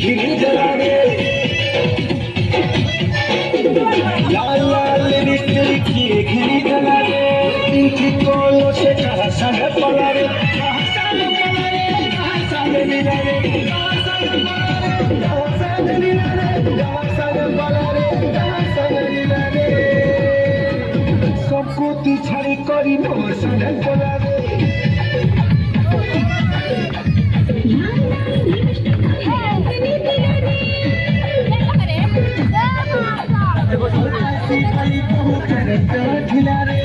घिरी जलावे लाल लाल लिपस्टिक किए घिरी जलावे पिंकी कोलो से कहा संग पलावे कहा संग पलावे कहा संग मिलावे कहा संग पलावे कहा संग मिलावे कहा संग पलावे कहा संग मिलावे सबको तू छाड़ी करी मोर संग पलावे खिला रे